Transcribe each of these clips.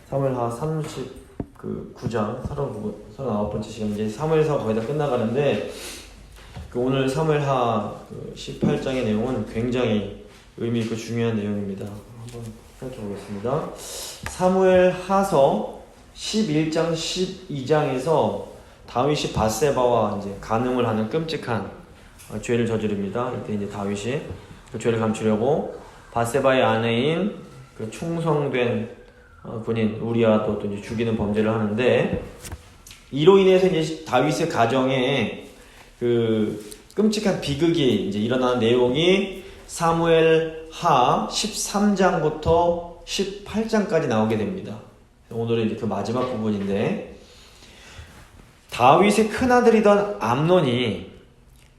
사무엘하 39장 39번째 시간 이제 사무엘서 거의 다 끝나가는데 오늘 사무엘하 18장의 내용은 굉장히 의미 있고 중요한 내용입니다. 한번 생각해 보겠습니다. 사무엘하서 11장 12장에서 다윗이 밧세바와 이제 간음을 하는 끔찍한 죄를 저지릅니다. 이때 이제 다윗이 그 죄를 감추려고 밧세바의 아내인 그 충성된 군인 우리아도 또 이제 죽이는 범죄를 하는데, 이로 인해서 이제 다윗의 가정에 그 끔찍한 비극이 이제 일어나는 내용이 사무엘하 13장부터 18장까지 나오게 됩니다. 오늘은 이제 그 마지막 부분인데, 다윗의 큰아들이던 암논이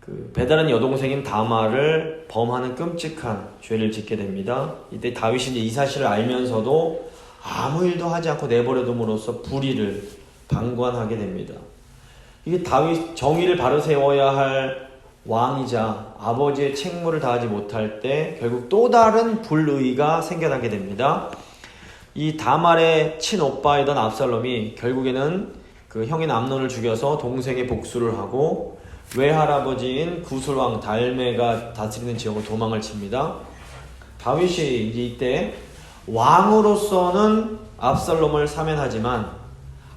그 배다른 여동생인 다말을 범하는 끔찍한 죄를 짓게 됩니다. 이때 다윗이 이제 이 사실을 알면서도 아무 일도 하지 않고 내버려둠으로써 불의를 방관하게 됩니다. 이게 다윗 정의를 바로 세워야 할 왕이자 아버지의 책무를 다하지 못할 때 결국 또 다른 불의가 생겨나게 됩니다. 이 다말의 친오빠이던 압살롬이 결국에는 그 형인 암논을 죽여서 동생의 복수를 하고 외할아버지인 구술왕 달메가 다스리는 지역으로 도망을 칩니다. 다윗이 이제 이때 왕으로서는 압살롬을 사면하지만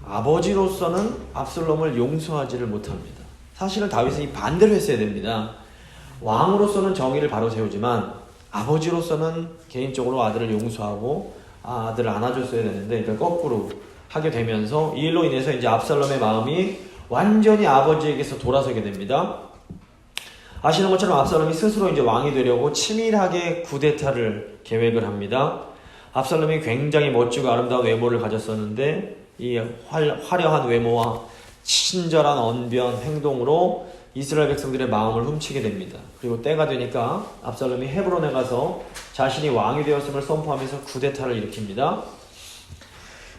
아버지로서는 압살롬을 용서하지를 못합니다. 사실은 다윗은 반대로 했어야 됩니다. 왕으로서는 정의를 바로 세우지만 아버지로서는 개인적으로 아들을 용서하고 아들을 안아줬어야 되는데, 그러니까 거꾸로 하게 되면서 이 일로 인해서 이제 압살롬의 마음이 완전히 아버지에게서 돌아서게 됩니다. 아시는 것처럼 압살롬이 스스로 이제 왕이 되려고 치밀하게 쿠데타를 계획을 합니다. 압살롬이 굉장히 멋지고 아름다운 외모를 가졌었는데 이 화려한 외모와 친절한 언변, 행동으로 이스라엘 백성들의 마음을 훔치게 됩니다. 그리고 때가 되니까 압살롬이 헤브론에 가서 자신이 왕이 되었음을 선포하면서 쿠데타를 일으킵니다.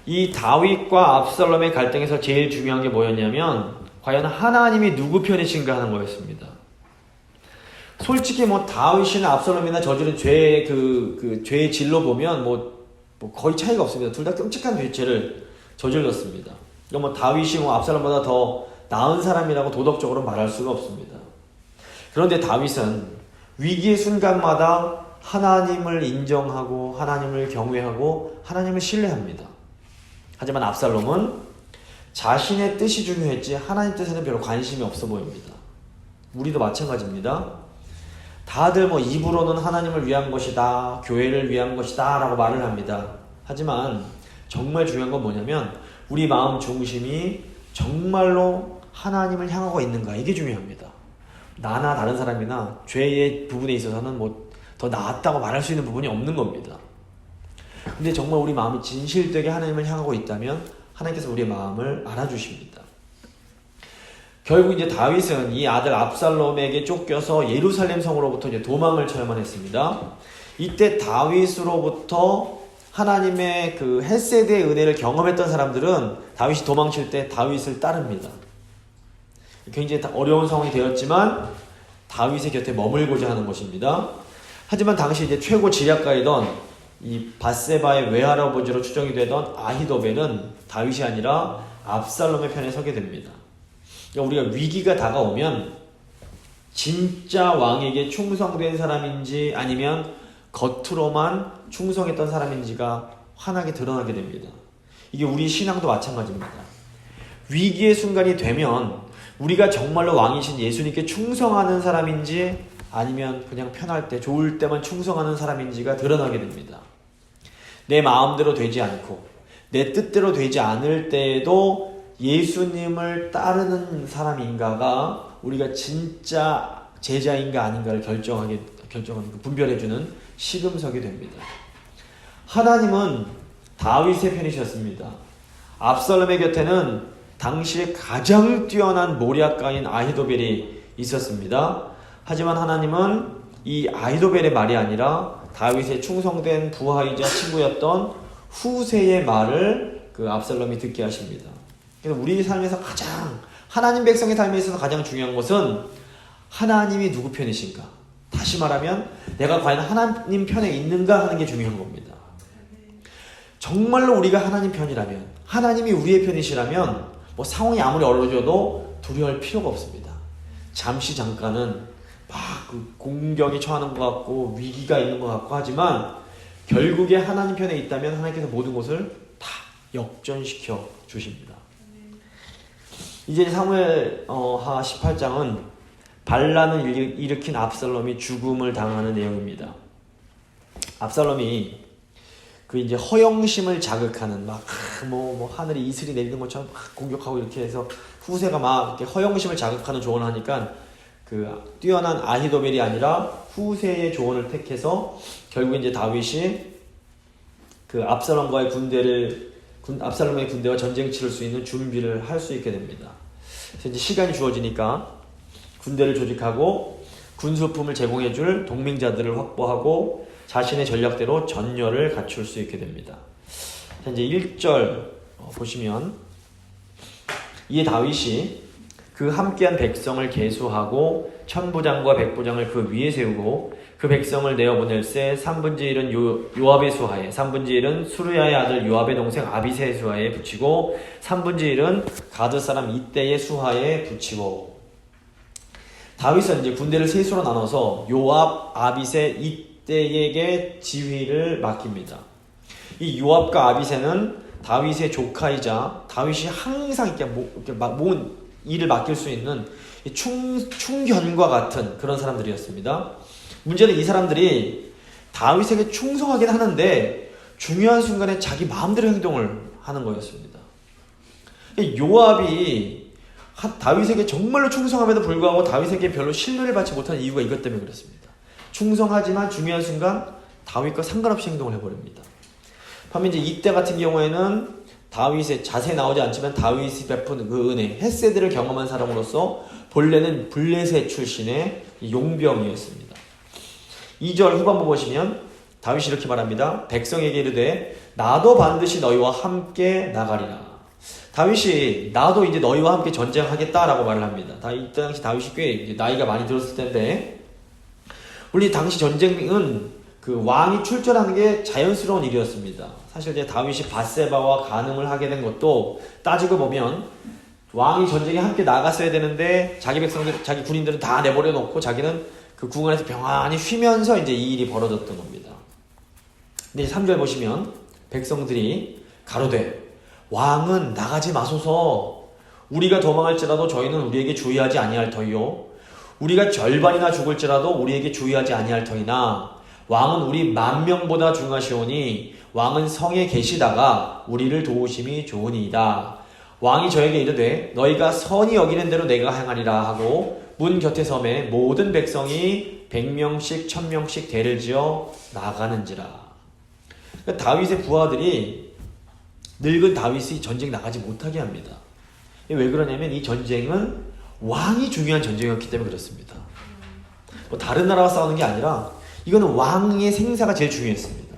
이 다윗과 압살롬의 갈등에서 제일 중요한 게 뭐였냐면 과연 하나님이 누구 편이신가 하는 거였습니다. 솔직히 다윗이나 압살롬이나 저지른 죄의 죄의 질로 보면 거의 차이가 없습니다. 둘 다 끔찍한 죄를 저질렀습니다. 그러니까 다윗이 압살롬보다 더 나은 사람이라고 도덕적으로 말할 수가 없습니다. 그런데 다윗은 위기의 순간마다 하나님을 인정하고 하나님을 경외하고 하나님을 신뢰합니다. 하지만 압살롬은 자신의 뜻이 중요했지 하나님 뜻에는 별로 관심이 없어 보입니다. 우리도 마찬가지입니다. 다들 입으로는 하나님을 위한 것이다, 교회를 위한 것이다 라고 말을 합니다. 하지만 정말 중요한 건 뭐냐면 우리 마음 중심이 정말로 하나님을 향하고 있는가, 이게 중요합니다. 나나 다른 사람이나 죄의 부분에 있어서는 더 나았다고 말할 수 있는 부분이 없는 겁니다. 근데 정말 우리 마음이 진실되게 하나님을 향하고 있다면 하나님께서 우리의 마음을 알아주십니다. 결국 이제 다윗은 이 아들 압살롬에게 쫓겨서 예루살렘 성으로부터 이제 도망을 쳐야만 했습니다. 이때 다윗으로부터 하나님의 그 헤세드의 은혜를 경험했던 사람들은 다윗이 도망칠 때 다윗을 따릅니다. 굉장히 어려운 상황이 되었지만 다윗의 곁에 머물고자 하는 것입니다. 하지만 당시 이제 최고 지략가이던 이 밧세바의 외할아버지로 추정이 되던 아히도벨은 다윗이 아니라 압살롬의 편에 서게 됩니다. 그러니까 우리가 위기가 다가오면 진짜 왕에게 충성된 사람인지 아니면 겉으로만 충성했던 사람인지가 환하게 드러나게 됩니다. 이게 우리 신앙도 마찬가지입니다. 위기의 순간이 되면 우리가 정말로 왕이신 예수님께 충성하는 사람인지 아니면 그냥 편할 때 좋을 때만 충성하는 사람인지가 드러나게 됩니다. 내 마음대로 되지 않고 내 뜻대로 되지 않을 때에도 예수님을 따르는 사람인가가 우리가 진짜 제자인가 아닌가를 결정하는 분별해주는 시금석이 됩니다. 하나님은 다윗의 편이셨습니다. 압살롬의 곁에는 당시에 가장 뛰어난 모략가인 아히도벨이 있었습니다. 하지만 하나님은 이 아히도벨의 말이 아니라 다윗의 충성된 부하이자 친구였던 후세의 말을 그 압살롬이 듣게 하십니다. 그래서 우리 삶에서 가장 하나님 백성의 삶에 있어서 가장 중요한 것은 하나님이 누구 편이신가, 다시 말하면 내가 과연 하나님 편에 있는가 하는 게 중요한 겁니다. 정말로 우리가 하나님 편이라면, 하나님이 우리의 편이시라면 뭐 상황이 아무리 어려워져도 두려워할 필요가 없습니다. 잠시 잠깐은 막 그 공경에 처하는 것 같고 위기가 있는 것 같고 하지만 결국에 하나님 편에 있다면 하나님께서 모든 것을 다 역전시켜 주십니다. 이제 사무엘하 18장은 반란을 일으킨 압살롬이 죽음을 당하는 내용입니다. 압살롬이 그 이제 허영심을 자극하는 뭐 하늘에 이슬이 내리는 것처럼 막 공격하고 이렇게 해서 후세가 막 이렇게 허영심을 자극하는 조언을 하니까 그 뛰어난 아히도벨이 아니라 후세의 조언을 택해서 결국 이제 다윗이 그 압살롬의 군대와 전쟁 치를 수 있는 준비를 할 수 있게 됩니다. 그래서 이제 시간이 주어지니까 군대를 조직하고 군수품을 제공해줄 동맹자들을 확보하고 자신의 전략대로 전열을 갖출 수 있게 됩니다. 이제 1절 보시면 이에 다윗이 그 함께한 백성을 계수하고 천부장과 백부장을 그 위에 세우고 그 백성을 내어보낼세 3분의 1은 요압의 수하에 3분의 1은 수르야의 아들 요압의 동생 아비새의 수하에 붙이고 3분의 1은 가드 사람 이때의 수하에 붙이고. 다윗은 이제 군대를 셋으로 나눠서 요압, 아비새, 이때에게 지휘를 맡깁니다. 이 요압과 아비새는 다윗의 조카이자 다윗이 항상 이렇게 모은 일을 맡길 수 있는 충견과 같은 그런 사람들이었습니다. 문제는 이 사람들이 다윗에게 충성하긴 하는데 중요한 순간에 자기 마음대로 행동을 하는 거였습니다. 요압이 다윗에게 정말로 충성함에도 불구하고 다윗에게 별로 신뢰를 받지 못하는 이유가 이것 때문에 그렇습니다. 충성하지만 중요한 순간 다윗과 상관없이 행동을 해버립니다. 반면 이제 이때 같은 경우에는 다윗의 자세히 나오지 않지만 다윗이 베푼 그 은혜, 헤세드를 경험한 사람으로서 본래는 블레셋 출신의 용병이었습니다. 2절 후반부 보시면 다윗이 이렇게 말합니다. 백성에게 이르되 나도 반드시 너희와 함께 나가리라. 다윗이 나도 이제 너희와 함께 전쟁하겠다라고 말을 합니다. 이 당시 다윗이 꽤 나이가 많이 들었을 텐데 원래 당시 전쟁은 그 왕이 출전하는 게 자연스러운 일이었습니다. 사실 이제 다윗이 밧세바와 간음을 하게 된 것도 따지고 보면 왕이 전쟁에 함께 나갔어야 되는데 자기 백성들, 자기 군인들은 다 내버려 놓고 자기는 그 궁안에서 평안히 쉬면서 이제 이 일이 벌어졌던 겁니다. 근데 3절 보시면 백성들이 가로되 왕은 나가지 마소서. 우리가 도망할지라도 저희는 우리에게 주의하지 아니할 터이요 우리가 절반이나 죽을지라도 우리에게 주의하지 아니할 터이나 왕은 우리 10,000명보다 중하시오니 왕은 성에 계시다가 우리를 도우심이 좋으니이다. 왕이 저에게 이르되 너희가 선히 여기는 대로 내가 행하리라 하고 문 곁에 섬에 모든 백성이 100명씩 1000명씩 대를 지어 나가는지라. 그러니까 다윗의 부하들이 늙은 다윗이 전쟁 나가지 못하게 합니다. 왜 그러냐면 이 전쟁은 왕이 중요한 전쟁이었기 때문에 그렇습니다. 뭐 다른 나라와 싸우는 게 아니라 이거는 왕의 생사가 제일 중요했습니다.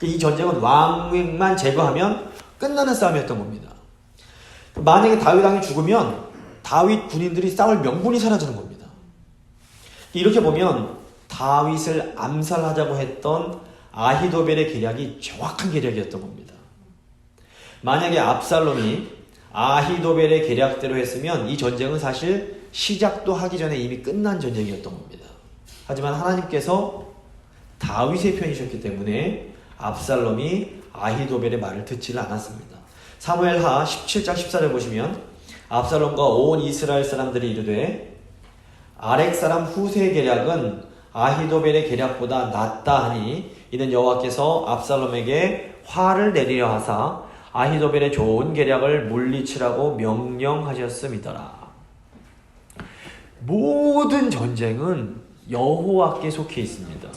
이 전쟁은 왕만 제거하면 끝나는 싸움이었던 겁니다. 만약에 다윗 왕이 죽으면 다윗 군인들이 싸울 명분이 사라지는 겁니다. 이렇게 보면 다윗을 암살하자고 했던 아히도벨의 계략이 정확한 계략이었던 겁니다. 만약에 압살롬이 아히도벨의 계략대로 했으면 이 전쟁은 사실 시작도 하기 전에 이미 끝난 전쟁이었던 겁니다. 하지만 하나님께서 다윗의 편이셨기 때문에 압살롬이 아히도벨의 말을 듣지를 않았습니다. 사무엘하 17장 14절 보시면 압살롬과 온 이스라엘 사람들이 이르되 아렉 사람 후세의 계략은 아히도벨의 계략보다 낫다 하니 이는 여호와께서 압살롬에게 화를 내리려 하사 아히도벨의 좋은 계략을 물리치라고 명령하셨음이더라. 모든 전쟁은 여호와께 속해 있습니다.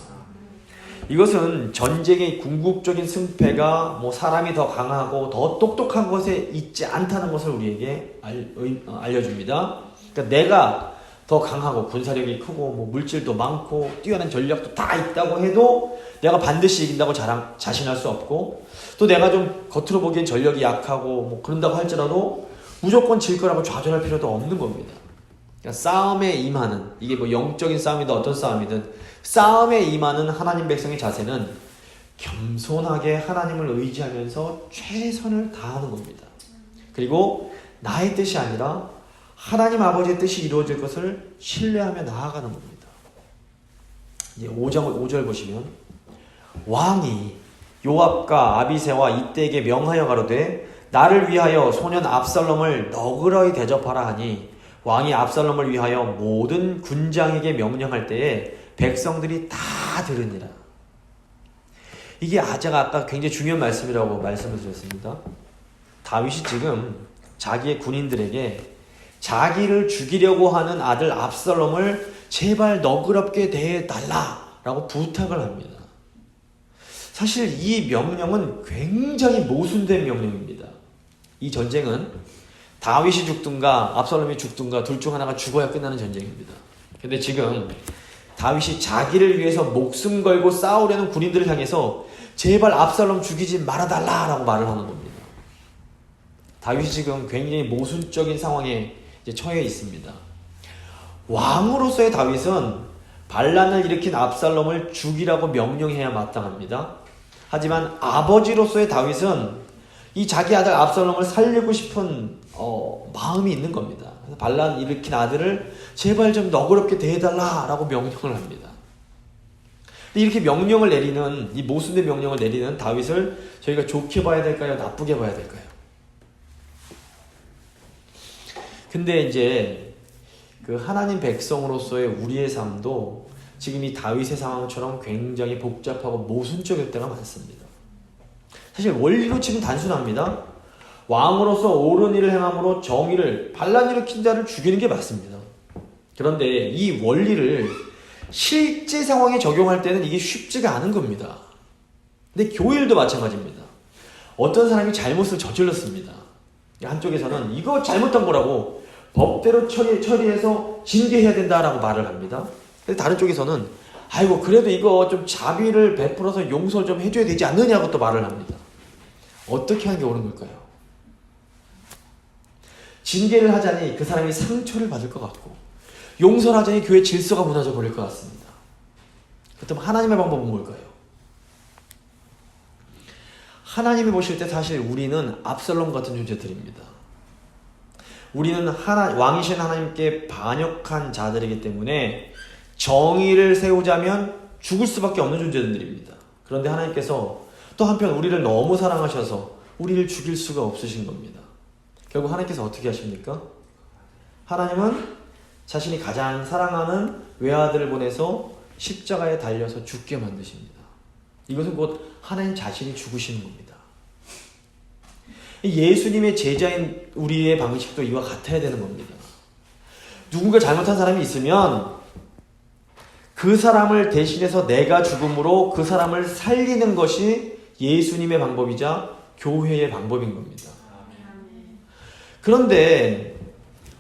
이것은 전쟁의 궁극적인 승패가 사람이 더 강하고 더 똑똑한 것에 있지 않다는 것을 우리에게 알려줍니다. 그러니까 내가 더 강하고 군사력이 크고 물질도 많고 뛰어난 전략도 다 있다고 해도 내가 반드시 이긴다고 자신할 수 없고 또 내가 좀 겉으로 보기엔 전력이 약하고 그런다고 할지라도 무조건 질 거라고 좌절할 필요도 없는 겁니다. 그러니까 싸움에 임하는 이게 영적인 싸움이든 어떤 싸움이든 싸움에 임하는 하나님 백성의 자세는 겸손하게 하나님을 의지하면서 최선을 다하는 겁니다. 그리고 나의 뜻이 아니라 하나님 아버지의 뜻이 이루어질 것을 신뢰하며 나아가는 겁니다. 이제 5절 보시면 왕이 요압과 아비새와 이때에게 명하여 가로되 나를 위하여 소년 압살롬을 너그러이 대접하라 하니 왕이 압살롬을 위하여 모든 군장에게 명령할 때에 백성들이 다 들으니라. 이게 제가 아까 굉장히 중요한 말씀이라고 말씀을 드렸습니다. 다윗이 지금 자기의 군인들에게 자기를 죽이려고 하는 아들 압살롬을 제발 너그럽게 대해달라라고 부탁을 합니다. 사실 이 명령은 굉장히 모순된 명령입니다. 이 전쟁은 다윗이 죽든가 압살롬이 죽든가 둘 중 하나가 죽어야 끝나는 전쟁입니다. 근데 지금 다윗이 자기를 위해서 목숨 걸고 싸우려는 군인들을 향해서 제발 압살롬 죽이지 말아달라라고 말을 하는 겁니다. 다윗이 지금 굉장히 모순적인 상황에 이제 처해 있습니다. 왕으로서의 다윗은 반란을 일으킨 압살롬을 죽이라고 명령해야 마땅합니다. 하지만 아버지로서의 다윗은 이 자기 아들 압살롬을 살리고 싶은 마음이 있는 겁니다. 반란 일으킨 아들을 제발 좀 너그럽게 대해달라라고 명령을 합니다. 근데 이렇게 명령을 내리는, 이 모순된 명령을 내리는 다윗을 저희가 좋게 봐야 될까요? 나쁘게 봐야 될까요? 근데 이제 그 하나님 백성으로서의 우리의 삶도 지금 이 다윗의 상황처럼 굉장히 복잡하고 모순적일 때가 많습니다. 사실 원리로 치면 단순합니다. 왕으로서 옳은 일을 행함으로 정의를 반란 일으킨 자를 죽이는 게 맞습니다. 그런데 이 원리를 실제 상황에 적용할 때는 이게 쉽지가 않은 겁니다. 근데 교회일도 마찬가지입니다. 어떤 사람이 잘못을 저질렀습니다. 한쪽에서는 이거 잘못한 거라고 법대로 처리해서 징계해야 된다라고 말을 합니다. 근데 다른 쪽에서는 아이고 그래도 이거 좀 자비를 베풀어서 용서를 좀 해줘야 되지 않느냐고 또 말을 합니다. 어떻게 하는 게 옳은 걸까요? 징계를 하자니 그 사람이 상처를 받을 것 같고 용서를 하자니 교회 질서가 무너져 버릴 것 같습니다. 그렇다면 하나님의 방법은 뭘까요? 하나님이 보실 때 사실 우리는 압살롬 같은 존재들입니다. 우리는 왕이신 하나님께 반역한 자들이기 때문에 정의를 세우자면 죽을 수밖에 없는 존재들입니다. 그런데 하나님께서 또 한편 우리를 너무 사랑하셔서 우리를 죽일 수가 없으신 겁니다. 결국 하나님께서 어떻게 하십니까? 하나님은 자신이 가장 사랑하는 외아들을 보내서 십자가에 달려서 죽게 만드십니다. 이것은 곧 하나님 자신이 죽으시는 겁니다. 예수님의 제자인 우리의 방식도 이와 같아야 되는 겁니다. 누군가 잘못한 사람이 있으면 그 사람을 대신해서 내가 죽음으로 그 사람을 살리는 것이 예수님의 방법이자 교회의 방법인 겁니다. 그런데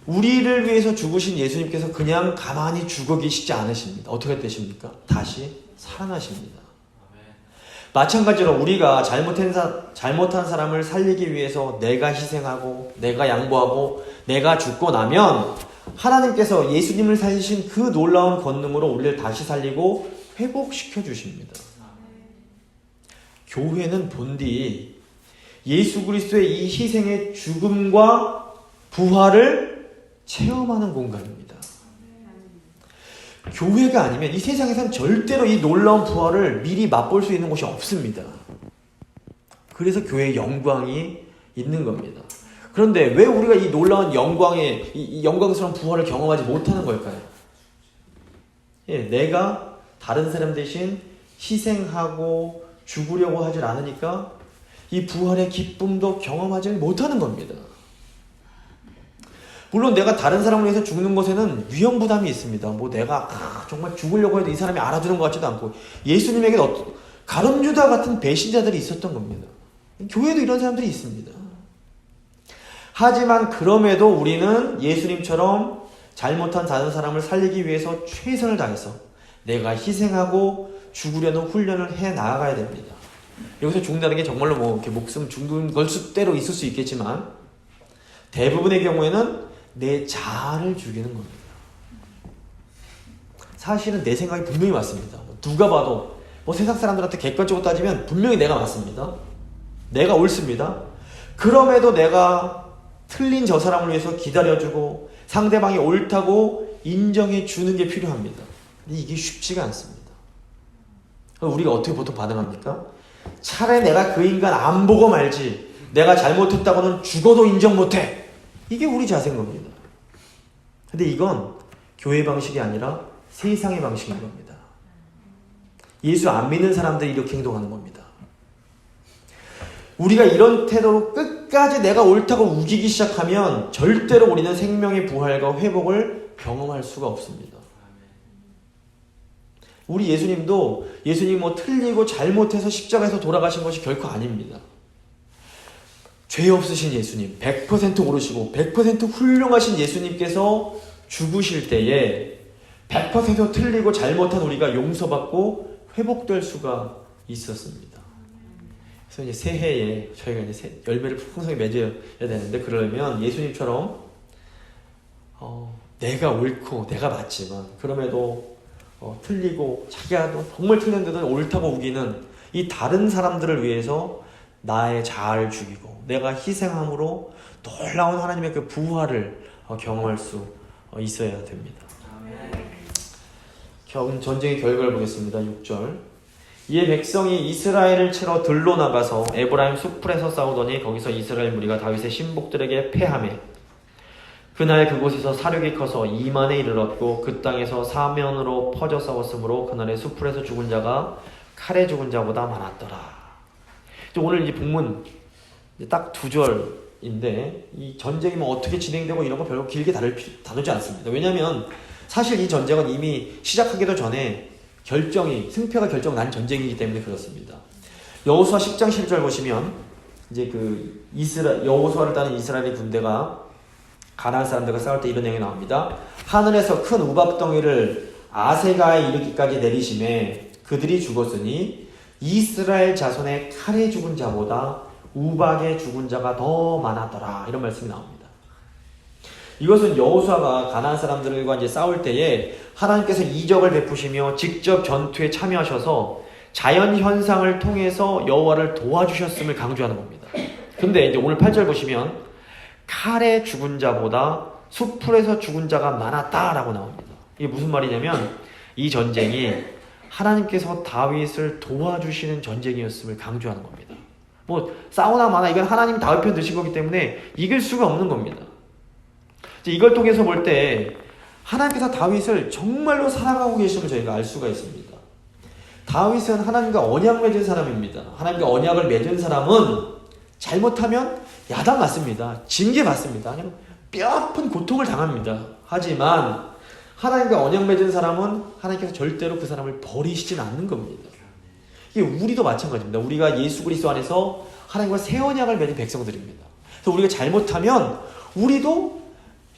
우리를 위해서 죽으신 예수님께서 그냥 가만히 죽어 계시지 않으십니다. 어떻게 되십니까? 다시 살아나십니다. 마찬가지로 우리가 잘못한 사람을 살리기 위해서 내가 희생하고 내가 양보하고 내가 죽고 나면 하나님께서 예수님을 살리신 그 놀라운 권능으로 우리를 다시 살리고 회복시켜 주십니다. 교회는 본디 예수 그리스도의 이 희생의 죽음과 부활을 체험하는 공간입니다. 교회가 아니면 이 세상에선 절대로 이 놀라운 부활을 미리 맛볼 수 있는 곳이 없습니다. 그래서 교회의 영광이 있는 겁니다. 그런데 왜 우리가 이 놀라운 이 영광스러운 부활을 경험하지 못하는 걸까요? 내가 다른 사람 대신 희생하고 죽으려고 하질 않으니까 이 부활의 기쁨도 경험하지 못하는 겁니다. 물론 내가 다른 사람을 위해서 죽는 것에는 위험 부담이 있습니다. 내가 정말 죽으려고 해도 이 사람이 알아주는 것 같지도 않고 예수님에게는 가룟유다 같은 배신자들이 있었던 겁니다. 교회에도 이런 사람들이 있습니다. 하지만 그럼에도 우리는 예수님처럼 잘못한 다른 사람을 살리기 위해서 최선을 다해서 내가 희생하고 죽으려는 훈련을 해 나아가야 됩니다. 여기서 죽는다는 게 정말로 이렇게 목숨 죽는 걸 때로 있을 수 있겠지만 대부분의 경우에는 내 자아를 죽이는 겁니다. 사실은 내 생각이 분명히 맞습니다. 누가 봐도 세상 사람들한테 객관적으로 따지면 분명히 내가 맞습니다. 내가 옳습니다. 그럼에도 내가 틀린 저 사람을 위해서 기다려주고 상대방이 옳다고 인정해 주는 게 필요합니다. 근데 이게 쉽지가 않습니다. 우리가 어떻게 보통 반응합니까? 차라리 내가 그 인간 안 보고 말지, 내가 잘못했다고는 죽어도 인정 못해. 이게 우리 자세인 겁니다. 근데 이건 교회 방식이 아니라 세상의 방식인 겁니다. 예수 안 믿는 사람들이 이렇게 행동하는 겁니다. 우리가 이런 태도로 끝까지 내가 옳다고 우기기 시작하면 절대로 우리는 생명의 부활과 회복을 경험할 수가 없습니다. 우리 예수님도 예수님 틀리고 잘못해서 십자가에서 돌아가신 것이 결코 아닙니다. 죄 없으신 예수님, 100% 옳으시고 100% 훌륭하신 예수님께서 죽으실 때에 100% 틀리고 잘못한 우리가 용서받고 회복될 수가 있었습니다. 그래서 이제 새해에 저희가 이제 열매를 풍성히 맺어야 되는데, 그러려면 예수님처럼 내가 옳고 내가 맞지만 그럼에도 틀리고 자기가 정말 틀렸는데도 옳다고 우기는 이 다른 사람들을 위해서 나의 자아를 죽이고 내가 희생함으로 놀라운 하나님의 그 부활을 경험할 수 있어야 됩니다. 전쟁의 결과를 보겠습니다. 6절. 이에 백성이 이스라엘을 치러 들로 나가서 에브라임 숲풀에서 싸우더니 거기서 이스라엘 무리가 다윗의 신복들에게 패하매 그날 그곳에서 사륙이 커서 2만에 이르렀고 그 땅에서 사면으로 퍼져 싸웠으므로 그날의 숲풀에서 죽은 자가 칼에 죽은 자보다 많았더라. 오늘 이 본문 딱 2절인데 이 전쟁이 어떻게 진행되고 이런 거 별로 길게 다루지 않습니다. 왜냐하면 사실 이 전쟁은 이미 시작하기도 전에 승패가 결정난 전쟁이기 때문에 그렇습니다. 여호수아 10장 11절 보시면 이제 여호수아를 따른 이스라엘의 군대가 가나안 사람들과 싸울 때 이런 내용이 나옵니다. 하늘에서 큰 우박덩이를 아세가에 이르기까지 내리심에 그들이 죽었으니 이스라엘 자손의 칼에 죽은 자보다 우박에 죽은 자가 더 많았더라. 이런 말씀이 나옵니다. 이것은 여호수아가 가나안 사람들과 이제 싸울 때에 하나님께서 이적을 베푸시며 직접 전투에 참여하셔서 자연 현상을 통해서 여호와를 도와주셨음을 강조하는 겁니다. 근데 이제 오늘 8절 보시면 칼에 죽은 자보다 숲풀에서 죽은 자가 많았다라고 나옵니다. 이게 무슨 말이냐면 이 전쟁이 하나님께서 다윗을 도와주시는 전쟁이었음을 강조하는 겁니다. 싸우나 마나 이건 하나님이 다윗 편 드신 거기 때문에 이길 수가 없는 겁니다. 이걸 통해서 볼 때 하나님께서 다윗을 정말로 사랑하고 계심을 저희가 알 수가 있습니다. 다윗은 하나님과 언약 맺은 사람입니다. 하나님과 언약을 맺은 사람은 잘못하면 야단 맞습니다. 징계 받습니다. 아니면 뼈아픈 고통을 당합니다. 하지만 하나님과 언약 맺은 사람은 하나님께서 절대로 그 사람을 버리시진 않는 겁니다. 이게 우리도 마찬가지입니다. 우리가 예수 그리스도 안에서 하나님과 새 언약을 맺은 백성들입니다. 그래서 우리가 잘못하면 우리도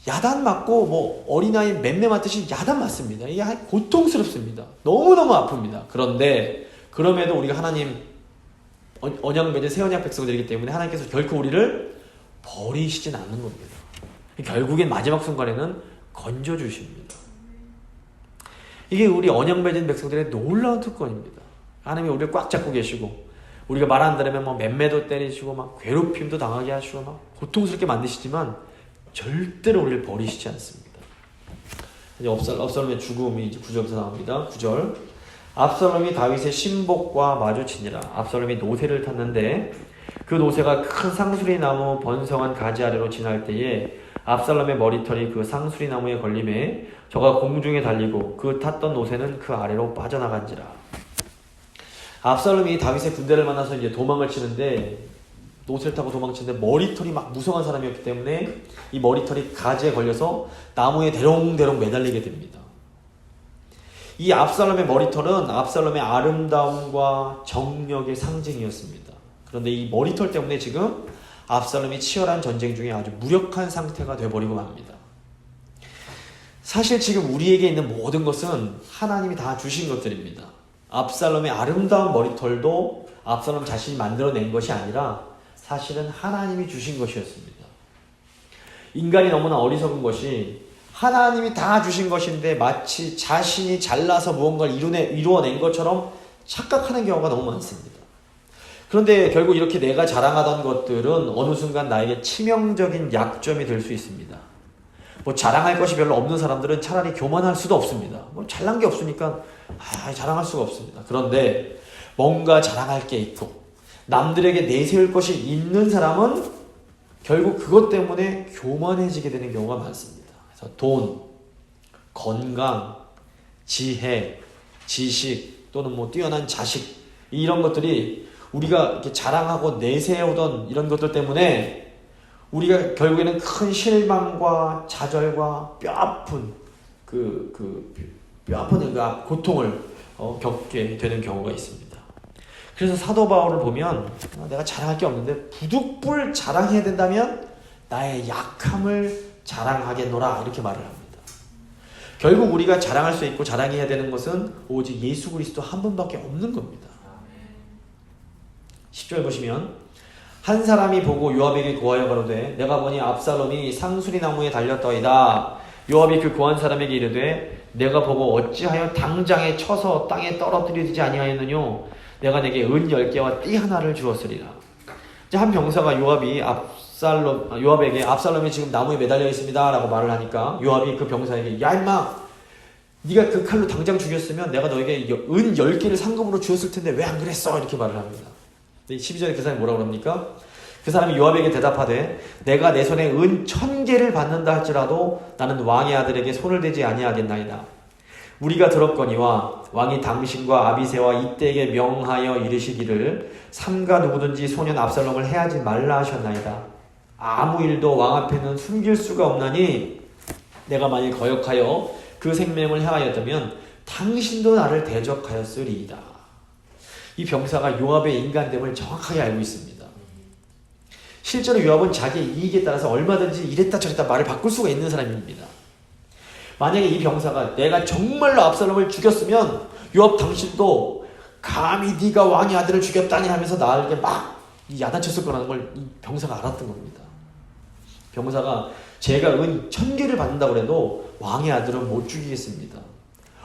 야단 맞고 어린아이 맴매 맞듯이 야단 맞습니다. 이게 고통스럽습니다. 너무너무 아픕니다. 그런데 그럼에도 우리가 하나님 언약 맺은 새 언약 백성들이기 때문에 하나님께서 결코 우리를 버리시진 않는 겁니다. 결국엔 마지막 순간에는 건져주십니다. 이게 우리 언약 맺은 백성들의 놀라운 특권입니다. 하나님이 우리를 꽉 잡고 계시고 우리가 말 안 들으면 맴매도 때리시고 괴롭힘도 당하게 하시고 고통스럽게 만드시지만 절대로 우리를 버리시지 않습니다. 이제 압살롬의 죽음이 이제 9절부터 나옵니다. 9절. 압살롬이 다윗의 신복과 마주치니라. 압살롬이 노새를 탔는데 그 노새가 큰 상수리 나무 번성한 가지 아래로 지날 때에 압살롬의 머리털이 그 상수리 나무에 걸림에 저가 공중에 달리고 그 탔던 노새는 그 아래로 빠져나간지라. 압살롬이 다윗의 군대를 만나서 이제 도망을 치는데 노새를 타고 도망치는데 머리털이 무성한 사람이었기 때문에 이 머리털이 가지에 걸려서 나무에 대롱대롱 매달리게 됩니다. 이 압살롬의 머리털은 압살롬의 아름다움과 정력의 상징이었습니다. 그런데 이 머리털 때문에 지금 압살롬이 치열한 전쟁 중에 아주 무력한 상태가 되어버리고 맙니다. 사실 지금 우리에게 있는 모든 것은 하나님이 다 주신 것들입니다. 압살롬의 아름다운 머리털도 압살롬 자신이 만들어낸 것이 아니라 사실은 하나님이 주신 것이었습니다. 인간이 너무나 어리석은 것이 하나님이 다 주신 것인데 마치 자신이 잘나서 무언가를 이루어낸 것처럼 착각하는 경우가 너무 많습니다. 그런데 결국 이렇게 내가 자랑하던 것들은 어느 순간 나에게 치명적인 약점이 될 수 있습니다. 뭐 자랑할 것이 별로 없는 사람들은 차라리 교만할 수도 없습니다. 뭐 잘난 게 없으니까 자랑할 수가 없습니다. 그런데 뭔가 자랑할 게 있고 남들에게 내세울 것이 있는 사람은 결국 그것 때문에 교만해지게 되는 경우가 많습니다. 그래서 돈, 건강, 지혜, 지식 또는 뭐 뛰어난 자식 이런 것들이 우리가 이렇게 자랑하고 내세우던 이런 것들 때문에 우리가 결국에는 큰 실망과 좌절과 뼈아픈 뼈아픈 고통을 겪게 되는 경우가 있습니다. 그래서 사도 바울을 보면 내가 자랑할 게 없는데 부득불 자랑해야 된다면 나의 약함을 자랑하겠노라 이렇게 말을 합니다. 결국 우리가 자랑할 수 있고 자랑해야 되는 것은 오직 예수 그리스도 한 분밖에 없는 겁니다. 10절 보시면 한 사람이 보고 요압에게 고하여 가로되 내가 보니 압살롬이 상수리 나무에 달렸더이다. 요압이 그 고한 사람에게 이르되 내가 보고 어찌하여 당장에 쳐서 땅에 떨어뜨리지 아니하였느뇨. 내가 내게 은 10개와 띠 하나를 주었으리라. 이제 한 병사가 요압에게 압살롬이 지금 나무에 매달려 있습니다 라고 말을 하니까 요압이 그 병사에게 야 임마 네가 그 칼로 당장 죽였으면 내가 너에게 은 10개를 상금으로 주었을 텐데 왜 안 그랬어? 이렇게 말을 합니다. 12절에 그 사람이 뭐라고 합니까? 그 사람이 요압에게 대답하되 내가 내 손에 은 1000개를 받는다 할지라도 나는 왕의 아들에게 손을 대지 아니하겠나이다. 우리가 들었거니와 왕이 당신과 아비새와 이때에게 명하여 이르시기를 삼가 누구든지 소년 압살롬을 해하지 말라 하셨나이다. 아무 일도 왕 앞에는 숨길 수가 없나니 내가 만일 거역하여 그 생명을 해하였다면 당신도 나를 대적하였으리이다. 이 병사가 요압의 인간됨을 정확하게 알고 있습니다. 실제로 요압은 자기의 이익에 따라서 얼마든지 이랬다 저랬다 말을 바꿀 수가 있는 사람입니다. 만약에 이 병사가 내가 정말로 압살롬을 죽였으면 요압 당신도 감히 네가 왕의 아들을 죽였다니 하면서 나에게 막 야단쳤을 거라는 걸 이 병사가 알았던 겁니다. 병사가 제가 은 1000개를 받는다고 해도 왕의 아들은 못 죽이겠습니다.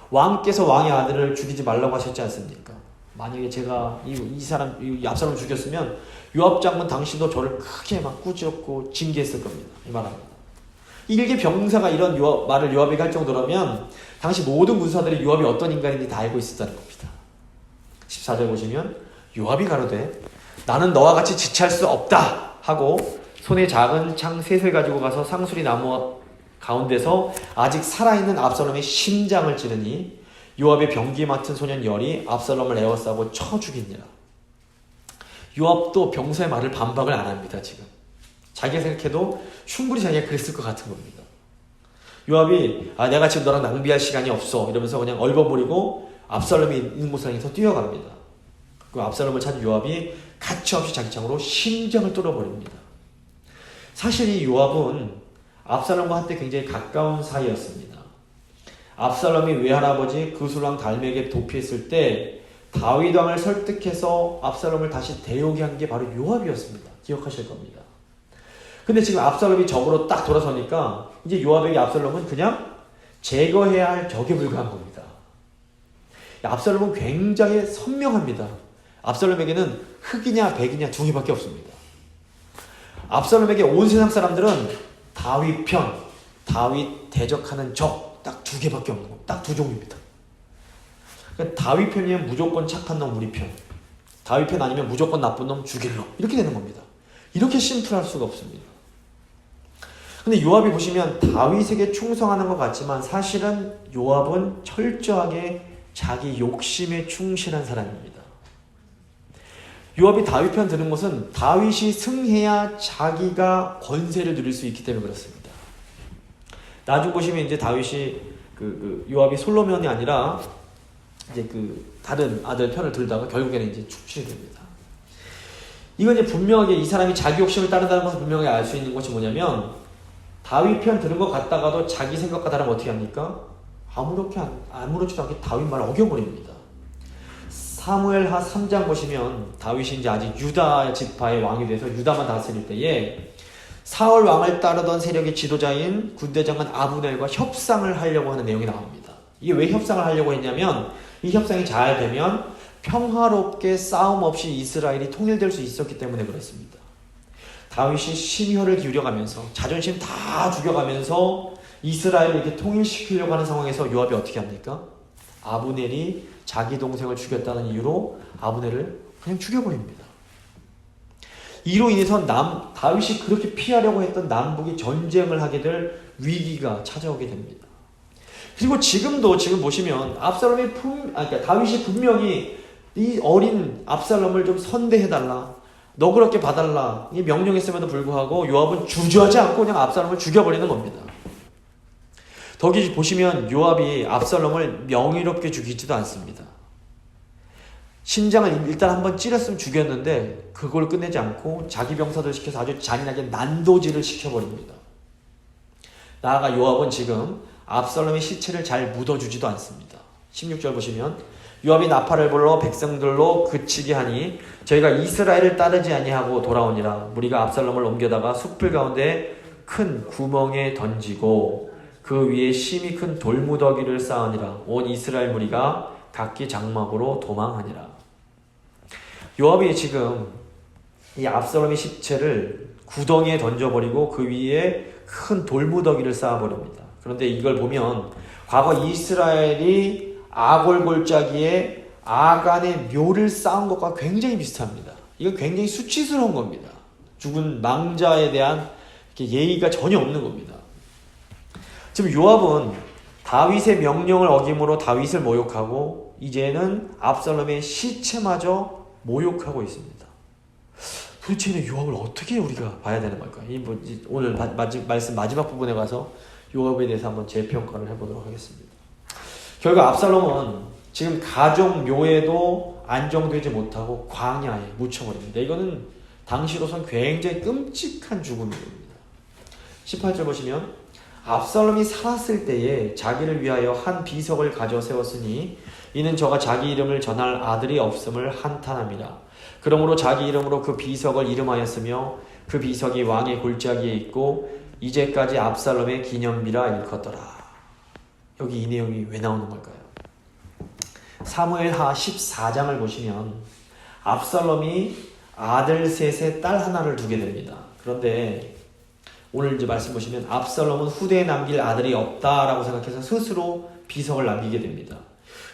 왕께서 왕의 아들을 죽이지 말라고 하셨지 않습니까? 만약에 제가 이 압살롬을 죽였으면 요압 장군 당신도 저를 크게 막 꾸짖었고 징계했을 겁니다. 이 말합니다. 이게 병사가 이런 말을 요압에게 할 정도라면 당시 모든 군사들이 요압이 어떤 인간인지 다 알고 있었다는 겁니다. 14절 보시면 요압이 가로되 나는 너와 같이 지체할 수 없다 하고 손에 작은 창 셋을 가지고 가서 상수리 나무 가운데서 아직 살아있는 압살롬의 심장을 찌르니 요압의 병기 맡은 소년 열이 압살롬을 에워싸고 쳐 죽이니라. 요압도 병사의 말을 반박을 안 합니다. 지금 자기가 생각해도 충분히 자기가 그랬을 것 같은 겁니다. 요압이 내가 지금 너랑 낭비할 시간이 없어 이러면서 그냥 얼버무리고 압살롬이 있는 곳을 향해서 뛰어갑니다. 그 압살롬을 찾은 요압이 가차없이 자기 창으로 심장을 뚫어버립니다. 사실 이 요압은 압살롬과 한때 굉장히 가까운 사이였습니다. 압살롬이 외할아버지 그술왕 달메에게 도피했을 때 다윗 왕을 설득해서 압살롬을 다시 데려오게 한 게 바로 요압이었습니다. 기억하실 겁니다. 근데 지금 압살롬이 적으로 딱 돌아서니까 이제 요압에게 압살롬은 그냥 제거해야 할 적에 불과한 겁니다. 압살롬은 굉장히 선명합니다. 압살롬에게는 흑이냐 백이냐 두 개밖에 없습니다. 압살롬에게 온 세상 사람들은 다윗 편, 다윗 대적하는 적 딱 두 개밖에 없는 거. 딱 두 종류입니다. 그러니까 다윗 편이면 무조건 착한 놈 우리 편, 다윗 편 아니면 무조건 나쁜 놈 죽일 놈 이렇게 되는 겁니다. 이렇게 심플할 수가 없습니다. 근데 요압이 보시면 다윗에게 충성하는 것 같지만 사실은 요압은 철저하게 자기 욕심에 충실한 사람입니다. 요압이 다윗 편 드는 것은 다윗이 승해야 자기가 권세를 누릴 수 있기 때문에 그렇습니다. 나중 보시면 이제 다윗이 요압이 솔로몬이 아니라 이제 다른 아들 편을 들다가 결국에는 이제 축출이 됩니다. 이건 이제 분명하게 이 사람이 자기 욕심을 따른다는 것을 분명하게 알 수 있는 것이 뭐냐면 다윗 편 들은 것 같다가도 자기 생각과 다르면 어떻게 합니까? 아무렇지도 않게 다윗 말을 어겨버립니다. 사무엘하 3장 보시면 다윗이 이제 아직 유다 지파의 왕이 돼서 유다만 다스릴 때에 사울 왕을 따르던 세력의 지도자인 군대장관 아브넬과 협상을 하려고 하는 내용이 나옵니다. 이게 왜 협상을 하려고 했냐면 이 협상이 잘 되면 평화롭게 싸움 없이 이스라엘이 통일될 수 있었기 때문에 그렇습니다. 다윗이 심혈을 기울여가면서 자존심 다 죽여가면서 이스라엘을 이렇게 통일시키려고 하는 상황에서 요압이 어떻게 합니까? 아브넬이 자기 동생을 죽였다는 이유로 아브넬을 그냥 죽여버립니다. 이로 인해서 다윗이 그렇게 피하려고 했던 남북이 전쟁을 하게 될 위기가 찾아오게 됩니다. 그리고 지금 보시면 그러니까 다윗이 분명히 이 어린 압살롬을 좀 선대해달라, 너그럽게 봐달라 이 명령했음에도 불구하고 요압은 주저하지 않고 그냥 압살롬을 죽여버리는 겁니다. 거기 보시면 요압이 압살롬을 명의롭게 죽이지도 않습니다. 심장을 일단 한번 찌렸으면 죽였는데 그걸 끝내지 않고 자기 병사들 시켜서 아주 잔인하게 난도질을 시켜버립니다. 나아가 요압은 지금 압살롬의 시체를 잘 묻어주지도 않습니다. 16절 보시면 요압이 나팔을 불러 백성들로 그치게 하니 저희가 이스라엘을 따르지 아니하고 돌아오니라. 무리가 압살롬을 옮겨다가 숲을 가운데 큰 구멍에 던지고 그 위에 심히 큰 돌무더기를 쌓으니라. 온 이스라엘 무리가 각기 장막으로 도망하니라. 요압이 지금 이 압살롬의 시체를 구덩이에 던져버리고 그 위에 큰 돌무더기를 쌓아버립니다. 그런데 이걸 보면 과거 이스라엘이 아골골짜기에 아간의 묘를 쌓은 것과 굉장히 비슷합니다. 이건 굉장히 수치스러운 겁니다. 죽은 망자에 대한 예의가 전혀 없는 겁니다. 지금 요압은 다윗의 명령을 어김으로 다윗을 모욕하고 이제는 압살롬의 시체마저 모욕하고 있습니다. 도대체 요압을 어떻게 우리가 봐야 되는 걸까요? 오늘 말씀 마지막 부분에 가서 요압에 대해서 한번 재평가를 해보도록 하겠습니다. 결국 압살롬은 지금 가족 묘에도 안정되지 못하고 광야에 묻혀버립니다. 이거는 당시로선 굉장히 끔찍한 죽음입니다. 18절 보시면 압살롬이 살았을 때에 자기를 위하여 한 비석을 가져 세웠으니 이는 저가 자기 이름을 전할 아들이 없음을 한탄함이라. 그러므로 자기 이름으로 그 비석을 이름하였으며 그 비석이 왕의 골짜기에 있고 이제까지 압살롬의 기념비라 일컫더라. 여기 이 내용이 왜 나오는 걸까요? 사무엘하 14장을 보시면 압살롬이 아들 셋에 딸 하나를 두게 됩니다. 그런데 오늘 이제 말씀 보시면 압살롬은 후대에 남길 아들이 없다라고 생각해서 스스로 비석을 남기게 됩니다.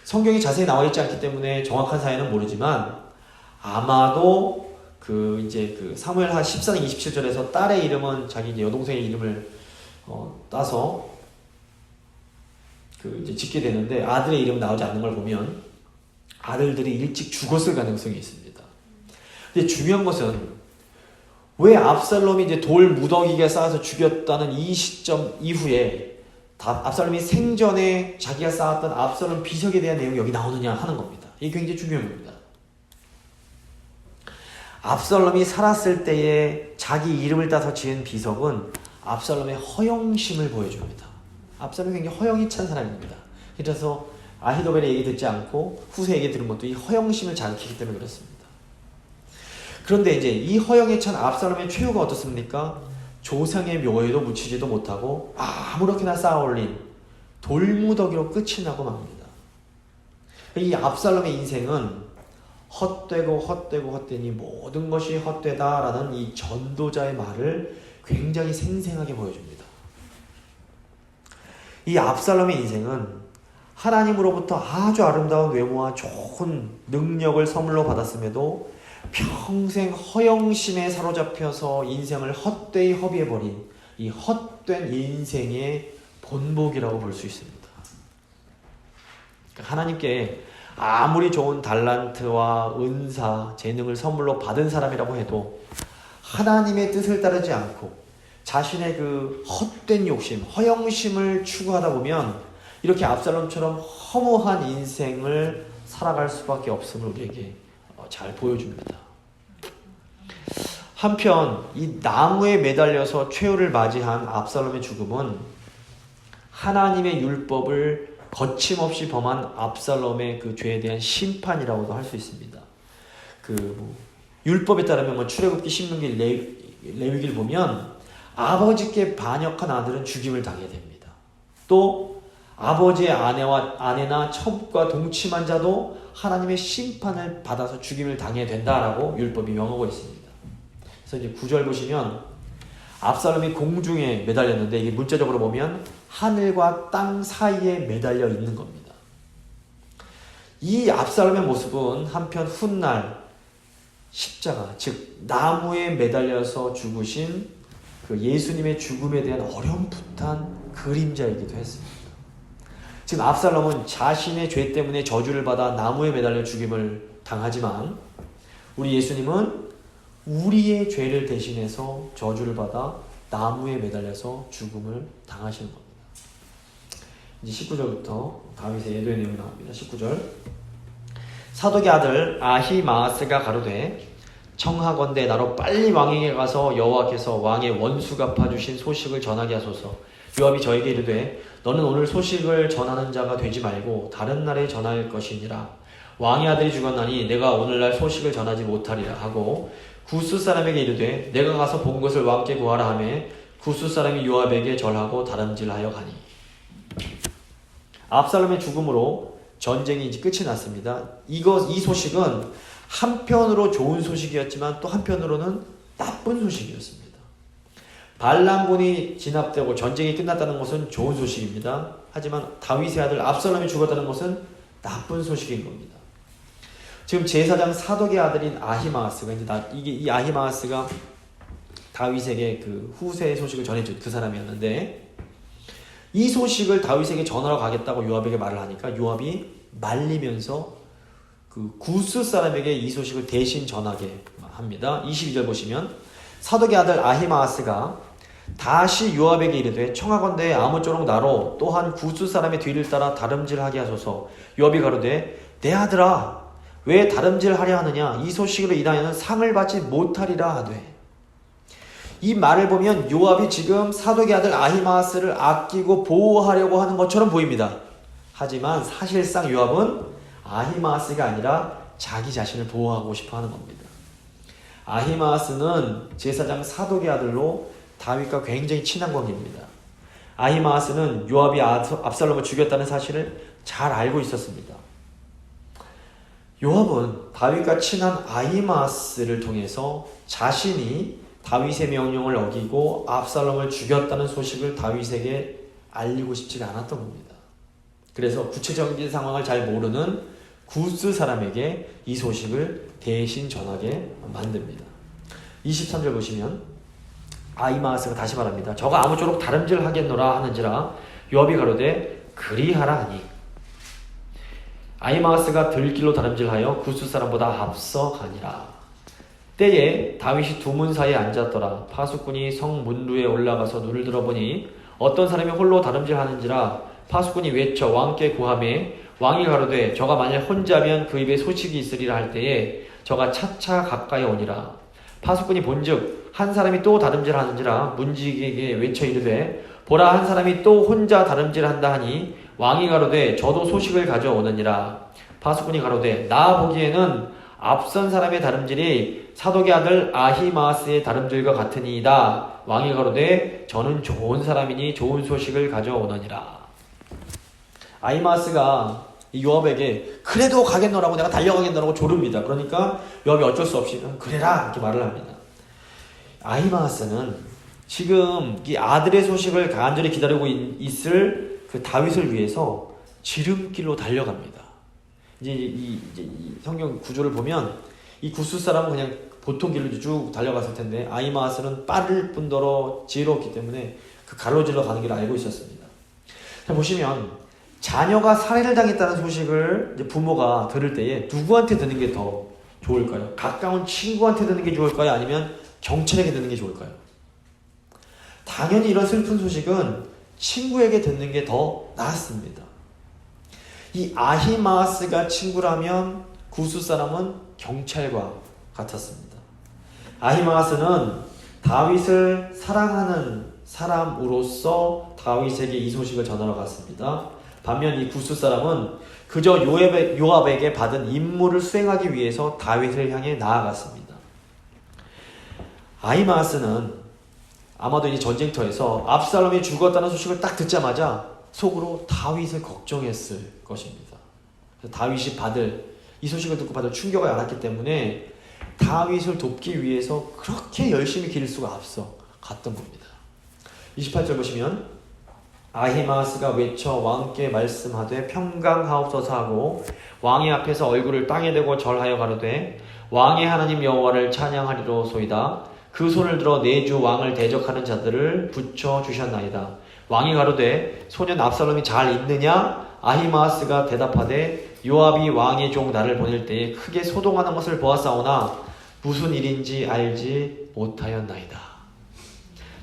성경이 자세히 나와 있지 않기 때문에 정확한 사연은 모르지만 아마도 그 사무엘하 14장 27절에서 딸의 이름은 자기 이제 여동생의 이름을 따서 이제 짓게 되는데 아들의 이름 나오지 않는 걸 보면 아들들이 일찍 죽었을 가능성이 있습니다. 근데 중요한 것은 왜 압살롬이 이제 돌 무더기가 쌓아서 죽였다는 이 시점 이후에 압살롬이 생전에 자기가 쌓았던 압살롬 비석에 대한 내용이 여기 나오느냐 하는 겁니다. 이게 굉장히 중요한 겁니다. 압살롬이 살았을 때에 자기 이름을 따서 지은 비석은 압살롬의 허영심을 보여줍니다. 압살롬이 굉장히 허영이 찬 사람입니다. 그래서 아히도벨의 얘기 듣지 않고 후세 얘기 들은 것도 이 허영심을 자극하기 때문에 그렇습니다. 그런데 이제 이 허영에 찬 압살롬의 최후가 어떻습니까? 조상의 묘에도 묻히지도 못하고 아무렇게나 쌓아올린 돌무더기로 끝이 나고 맙니다. 이 압살롬의 인생은 헛되니 모든 것이 헛되다라는 이 전도자의 말을 굉장히 생생하게 보여줍니다. 이 압살롬의 인생은 하나님으로부터 아주 아름다운 외모와 좋은 능력을 선물로 받았음에도 평생 허영심에 사로잡혀서 인생을 헛되이 허비해버린 이 헛된 인생의 본보기라고 볼 수 있습니다. 그러니까 하나님께 아무리 좋은 달란트와 은사, 재능을 선물로 받은 사람이라고 해도 하나님의 뜻을 따르지 않고 자신의 그 헛된 욕심, 허영심을 추구하다 보면 이렇게 압살롬처럼 허무한 인생을 살아갈 수밖에 없음을 우리에게 잘 보여줍니다. 한편 이 나무에 매달려서 최후를 맞이한 압살롬의 죽음은 하나님의 율법을 거침없이 범한 압살롬의 그 죄에 대한 심판이라고도 할 수 있습니다. 율법에 따르면 출애굽기, 신명기, 레위기를 보면 아버지께 반역한 아들은 죽임을 당해야 됩니다. 또 아버지의 아내나 첩과 동침한 자도 하나님의 심판을 받아서 죽임을 당해야 된다라고 율법이 명하고 있습니다. 그래서 이제 9절 보시면 압살롬이 공중에 매달렸는데 이게 문자적으로 보면 하늘과 땅 사이에 매달려 있는 겁니다. 이 압살롬의 모습은 한편 훗날 십자가, 즉 나무에 매달려서 죽으신 그 예수님의 죽음에 대한 어렴풋한 그림자이기도 했습니다. 지금 압살롬은 자신의 죄 때문에 저주를 받아 나무에 매달려 죽임을 당하지만 우리 예수님은 우리의 죄를 대신해서 저주를 받아 나무에 매달려서 죽음을 당하시는 겁니다. 이제 19절부터 다윗의 애도의 내용이 나옵니다. 19절 사독의 아들 아히마아스가 가로되 청하건대 나로 빨리 왕에게 가서 여호와께서 왕의 원수 갚아주신 소식을 전하게 하소서. 요압이 저에게 이르되 너는 오늘 소식을 전하는 자가 되지 말고 다른 날에 전할 것이니라. 왕의 아들이 죽었나니 내가 오늘날 소식을 전하지 못하리라 하고 구스 사람에게 이르되 내가 가서 본 것을 왕께 구하라 하매 구스 사람이 요압에게 절하고 다름질하여 가니. 압살롬의 죽음으로 전쟁이 이제 끝이 났습니다. 이 소식은 한편으로 좋은 소식이었지만 또 한편으로는 나쁜 소식이었습니다. 반란군이 진압되고 전쟁이 끝났다는 것은 좋은 소식입니다. 하지만 다윗의 아들 압살롬이 죽었다는 것은 나쁜 소식인 겁니다. 지금 제사장 사독의 아들인 아히마아스가 이 아히마아스가 다윗에게 그 후세의 소식을 전해준 그 사람이었는데 이 소식을 다윗에게 전하러 가겠다고 요압에게 말을 하니까 요압이 말리면서 그 구스 사람에게 이 소식을 대신 전하게 합니다. 22절 보시면 사독의 아들 아히마아스가 다시 요압에게 이르되 청하건대 아무쪼록 나로 또한 구스 사람의 뒤를 따라 다름질하게 하소서. 요압이 가로되 내 아들아 왜 다름질하려 하느냐 이 소식으로 인하여는 상을 받지 못하리라 하되. 이 말을 보면 요압이 지금 사독의 아들 아히마아스를 아끼고 보호하려고 하는 것처럼 보입니다. 하지만 사실상 요압은 아히마아스가 아니라 자기 자신을 보호하고 싶어 하는 겁니다. 아히마아스는 제사장 사독의 아들로 다윗과 굉장히 친한 관계입니다. 아히마아스는 요압이 압살롬을 죽였다는 사실을 잘 알고 있었습니다. 요압은 다윗과 친한 아히마아스를 통해서 자신이 다윗의 명령을 어기고 압살롬을 죽였다는 소식을 다윗에게 알리고 싶지가 않았던 겁니다. 그래서 구체적인 상황을 잘 모르는 구스 사람에게 이 소식을 대신 전하게 만듭니다. 23절 보시면 아히마아스가 다시 말합니다. 저가 아무쪼록 다름질하겠노라 하는지라 요압이 가로되 그리하라 하니. 아히마아스가 들길로 다름질하여 구스 사람보다 앞서 가니라. 때에 다윗이 두 문 사이에 앉았더라. 파수꾼이 성 문루에 올라가서 눈을 들어보니 어떤 사람이 홀로 다름질하는지라. 파수꾼이 외쳐 왕께 구하매 왕이 가로되 저가 만일 혼자면 그 입에 소식이 있으리라 할 때에 저가 차차 가까이 오니라. 파수꾼이 본즉 한 사람이 또 다름질하는지라 문지기에게 외쳐 이르되 보라 한 사람이 또 혼자 다름질한다 하니 왕이 가로되 저도 소식을 가져오느니라. 파수꾼이 가로되 나 보기에는 앞선 사람의 다름질이 사독의 아들 아히마아스의 다름질과 같으니이다. 왕이 가로되 저는 좋은 사람이니 좋은 소식을 가져오느니라. 아히마아스가 요압에게 그래도 가겠노라고 내가 달려가겠노라고 조릅니다. 그러니까 요압이 어쩔 수 없이 그래라 이렇게 말을 합니다. 아히마아스는 지금 이 아들의 소식을 간절히 기다리고 있을 그 다윗을 위해서 지름길로 달려갑니다. 이제 이 성경 구조를 보면 이 구스 사람은 그냥 보통 길로 쭉 달려갔을 텐데 아히마아스는 빠를 뿐더러 지혜롭기 때문에 그 가로질러 가는 길을 알고 있었습니다. 자, 보시면 자녀가 살해를 당했다는 소식을 이제 부모가 들을 때에 누구한테 듣는 게 더 좋을까요? 가까운 친구한테 듣는 게 좋을까요? 아니면 경찰에게 듣는 게 좋을까요? 당연히 이런 슬픈 소식은 친구에게 듣는 게 더 낫습니다. 이 아히마아스가 친구라면 구스 사람은 경찰과 같았습니다. 아히마아스는 다윗을 사랑하는 사람으로서 다윗에게 이 소식을 전하러 갔습니다. 반면 이 구스 사람은 그저 요압에게 받은 임무를 수행하기 위해서 다윗을 향해 나아갔습니다. 아히마아스는 아마도 이 전쟁터에서 압살롬이 죽었다는 소식을 딱 듣자마자 속으로 다윗을 걱정했을 것입니다. 다윗이 이 소식을 듣고 받을 충격을 알았기 때문에 다윗을 돕기 위해서 그렇게 열심히 기를 수가 앞서 갔던 겁니다. 28절 보시면 아히마아스가 외쳐 왕께 말씀하되 평강하옵소서 하고 왕의 앞에서 얼굴을 땅에 대고 절하여 가로되 왕의 하나님 여호와를 찬양하리로소이다. 그 손을 들어 내 주 왕을 대적하는 자들을 붙여 주셨나이다. 왕이 가로되 소년 압살롬이 잘 있느냐? 아히마아스가 대답하되 요압이 왕의 종 나를 보낼 때에 크게 소동하는 것을 보았사오나 무슨 일인지 알지 못하였나이다.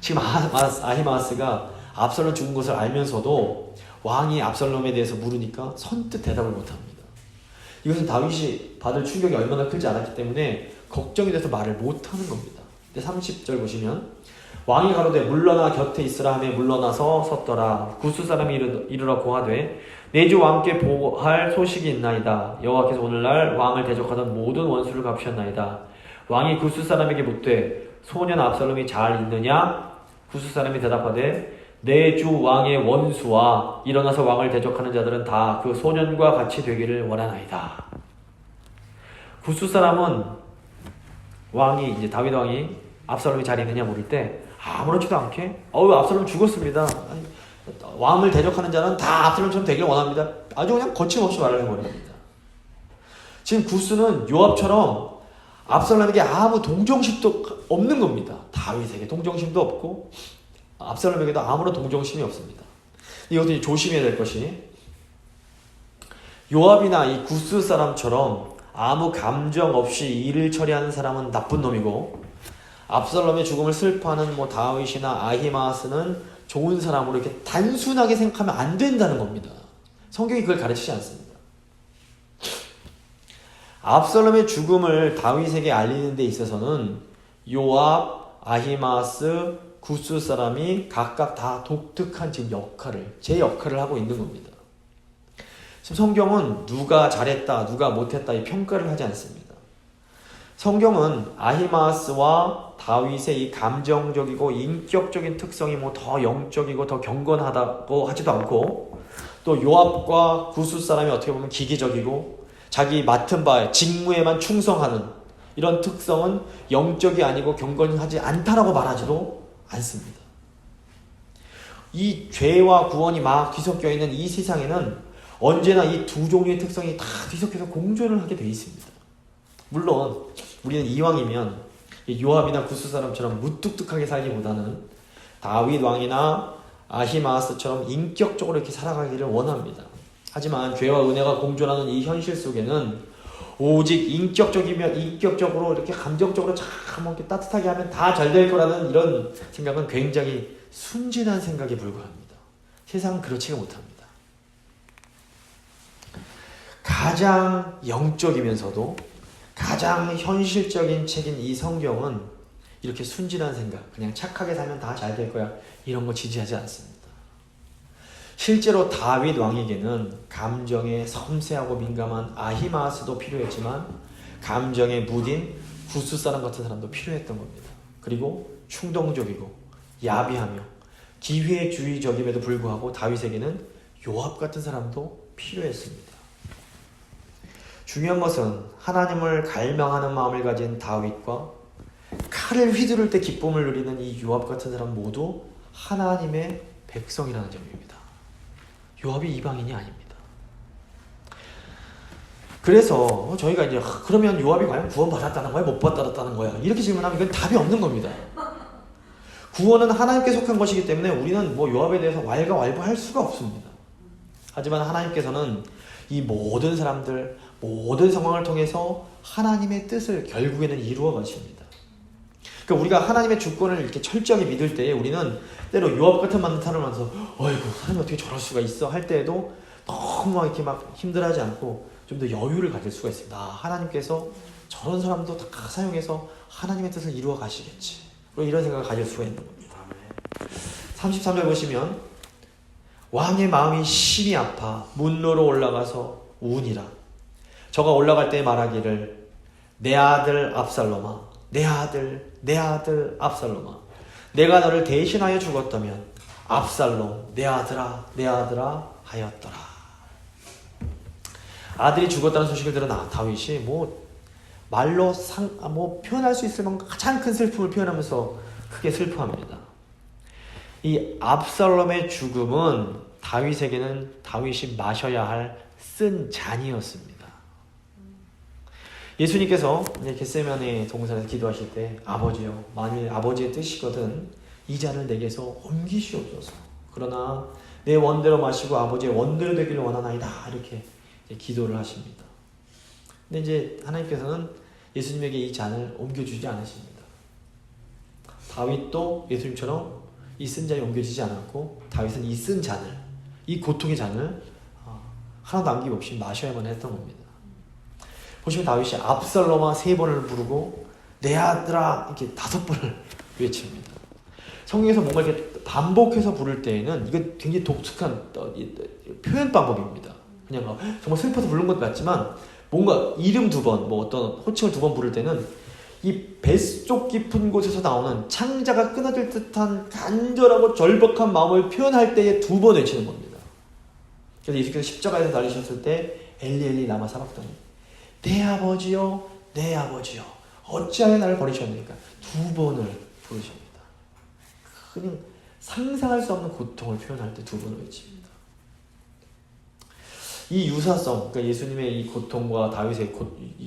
지금 아히마아스가 압살롬 죽은 것을 알면서도 왕이 압살롬에 대해서 물으니까 선뜻 대답을 못합니다. 이것은 다윗이 받을 충격이 얼마나 크지 않았기 때문에 걱정이 돼서 말을 못하는 겁니다. 30절 보시면 왕이 가로되 물러나 곁에 있으라 하며 물러나서 섰더라. 구스 사람이 이르러 고하되 내 주 왕께 보할 소식이 있나이다. 여호와께서 오늘날 왕을 대적하던 모든 원수를 갚으셨나이다. 왕이 구스 사람에게 묻되 소년 압살롬이 잘 있느냐? 구스 사람이 대답하되 내 주 왕의 원수와 일어나서 왕을 대적하는 자들은 다 그 소년과 같이 되기를 원하나이다. 구스 사람은 이제 다윗 왕이 압살롬이 잘 있느냐 물을 때 아무렇지도 않게 압살롬 죽었습니다. 왕을 대적하는 자는 다 압살롬처럼 되기를 원합니다. 아주 그냥 거침없이 말을 해버립니다. 지금 구스는 요압처럼 압살롬에게 아무 동정심도 없는 겁니다. 다윗에게 동정심도 없고 압살롬에게도 아무런 동정심이 없습니다. 이것도 조심해야 될 것이 요압이나 이 구스 사람처럼 아무 감정 없이 일을 처리하는 사람은 나쁜 놈이고 압살롬의 죽음을 슬퍼하는 다윗이나 아히마아스는 좋은 사람으로 이렇게 단순하게 생각하면 안 된다는 겁니다. 성경이 그걸 가르치지 않습니다. 압살롬의 죽음을 다윗에게 알리는 데 있어서는 요압, 아히마아스, 구스 사람이 각각 다 독특한 제 역할을 하고 있는 겁니다. 지금 성경은 누가 잘했다, 누가 못했다 이 평가를 하지 않습니다. 성경은 아히마아스와 다윗의 이 감정적이고 인격적인 특성이 더 영적이고 더 경건하다고 하지도 않고 또 요압과 구스 사람이 어떻게 보면 기계적이고 자기 맡은 바에 직무에만 충성하는 이런 특성은 영적이 아니고 경건하지 않다라고 말하지도 않습니다. 이 죄와 구원이 막 뒤섞여 있는 이 세상에는 언제나 이 두 종류의 특성이 다 뒤섞여서 공존을 하게 되어 있습니다. 물론 우리는 이왕이면 요압이나 구스 사람처럼 무뚝뚝하게 살기보다는 다윗 왕이나 아히마아스처럼 인격적으로 이렇게 살아가기를 원합니다. 하지만 죄와 은혜가 공존하는 이 현실 속에는 오직 인격적으로 이렇게 감정적으로 참 이렇게 따뜻하게 하면 다 잘 될 거라는 이런 생각은 굉장히 순진한 생각에 불과합니다. 세상은 그렇지가 못합니다. 가장 영적이면서도 가장 현실적인 책인 이 성경은 이렇게 순진한 생각, 그냥 착하게 살면 다 잘 될 거야 이런 거 지지하지 않습니다. 실제로 다윗 왕에게는 감정에 섬세하고 민감한 아히마아스도 필요했지만 감정에 무딘 구스 사람 같은 사람도 필요했던 겁니다. 그리고 충동적이고 야비하며 기회주의적임에도 불구하고 다윗에게는 요압 같은 사람도 필요했습니다. 중요한 것은 하나님을 갈망하는 마음을 가진 다윗과 칼을 휘두를 때 기쁨을 누리는 이 요압 같은 사람 모두 하나님의 백성이라는 점입니다. 요압이 이방인이 아닙니다. 그래서 저희가 이제 그러면 요압이 과연 구원받았다는 거야? 못 받았다는 거야? 이렇게 질문하면 이건 답이 없는 겁니다. 구원은 하나님께 속한 것이기 때문에 우리는 요압에 대해서 왈가왈부할 수가 없습니다. 하지만 하나님께서는 이 모든 사람들, 모든 상황을 통해서 하나님의 뜻을 결국에는 이루어 가십니다. 그러니까 우리가 하나님의 주권을 이렇게 철저하게 믿을 때에 우리는 때로 요압 같은 만타를 하면서 어이구 하나님 어떻게 저럴 수가 있어 할 때에도 너무 이렇게 막 힘들어하지 않고 좀 더 여유를 가질 수가 있습니다. 하나님께서 저런 사람도 다 사용해서 하나님의 뜻을 이루어 가시겠지. 이런 생각을 가질 수가 있는 겁니다. 33절 보시면 왕의 마음이 심히 아파 문로로 올라가서 우니라. 저가 올라갈 때 말하기를 내 아들 압살롬아, 내 아들 압살롬아, 내가 너를 대신하여 죽었다면 압살롬 내 아들아 내 아들아 하였더라. 아들이 죽었다는 소식을 들은 다윗이 말로 표현할 수 있을 만큼 가장 큰 슬픔을 표현하면서 크게 슬퍼합니다. 이 압살롬의 죽음은 다윗에게는 다윗이 마셔야 할 쓴 잔이었습니다. 예수님께서 겟세마네 동산에서 기도하실 때 아버지여 만일 아버지의 뜻이거든 이 잔을 내게서 옮기시옵소서. 그러나 내 원대로 마시고 아버지의 원대로 되기를 원하나이다. 이렇게 기도를 하십니다. 근데 이제 하나님께서는 예수님에게 이 잔을 옮겨주지 않으십니다. 다윗도 예수님처럼 이 쓴 잔이 옮겨지지 않았고 다윗은 이 쓴 잔을, 이 고통의 잔을 하나도 남김없이 마셔야만 했던 겁니다. 보시면 다윗이 압살롬아 3번을 부르고 내 아들아 이렇게 5번을 외칩니다. 성경에서 뭔가 이렇게 반복해서 부를 때에는 이건 굉장히 독특한 표현 방법입니다. 그냥 정말 슬퍼서 부른 것 같지만 뭔가 이름 2번, 어떤 호칭을 2번 부를 때는 이 뱃속 깊은 곳에서 나오는 창자가 끊어질 듯한 간절하고 절박한 마음을 표현할 때에 2번 외치는 겁니다. 그래서 예수께서 십자가에서 달리셨을 때 엘리 엘리 라마 사박다니 내 아버지요 내 아버지요 어찌하여 나를 버리셨습니까? 2번을 부르십니다. 그냥 상상할 수 없는 고통을 표현할 때 2번을 외칩니다. 이 유사성, 그러니까 예수님의 이 고통과 다윗의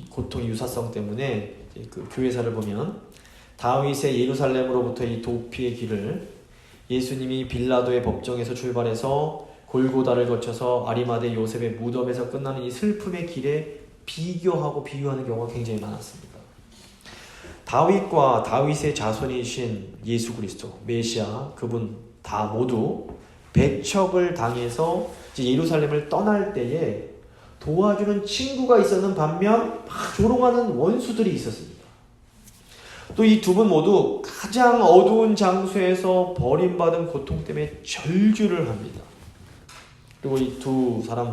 고통의 유사성 때문에 그 교회사를 보면 다윗의 예루살렘으로부터 이 도피의 길을 예수님이 빌라도의 법정에서 출발해서 골고다를 거쳐서 아리마대 요셉의 무덤에서 끝나는 이 슬픔의 길에 비교하고 비유하는 경우가 굉장히 많았습니다. 다윗과 다윗의 자손이신 예수 그리스도, 메시아, 그분 다 모두 배척을 당해서 이제 예루살렘을 떠날 때에 도와주는 친구가 있었는 반면 막 조롱하는 원수들이 있었습니다. 또 이 2분 모두 가장 어두운 장소에서 버림받은 고통 때문에 절규를 합니다. 그리고 이 2분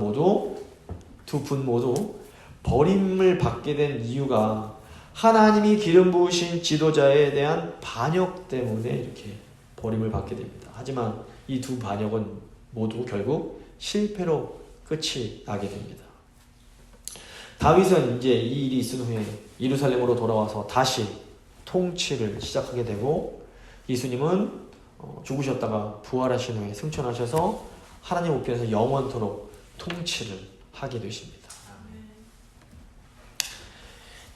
모두 버림을 받게 된 이유가 하나님이 기름 부으신 지도자에 대한 반역 때문에 이렇게 버림을 받게 됩니다. 하지만 이 2 반역은 모두 결국 실패로 끝이 나게 됩니다. 다윗은 이제 이 일이 있은 후에 예루살렘으로 돌아와서 다시 통치를 시작하게 되고 예수님은 죽으셨다가 부활하신 후에 승천하셔서 하나님 우편에서 영원토록 통치를 하게 되십니다.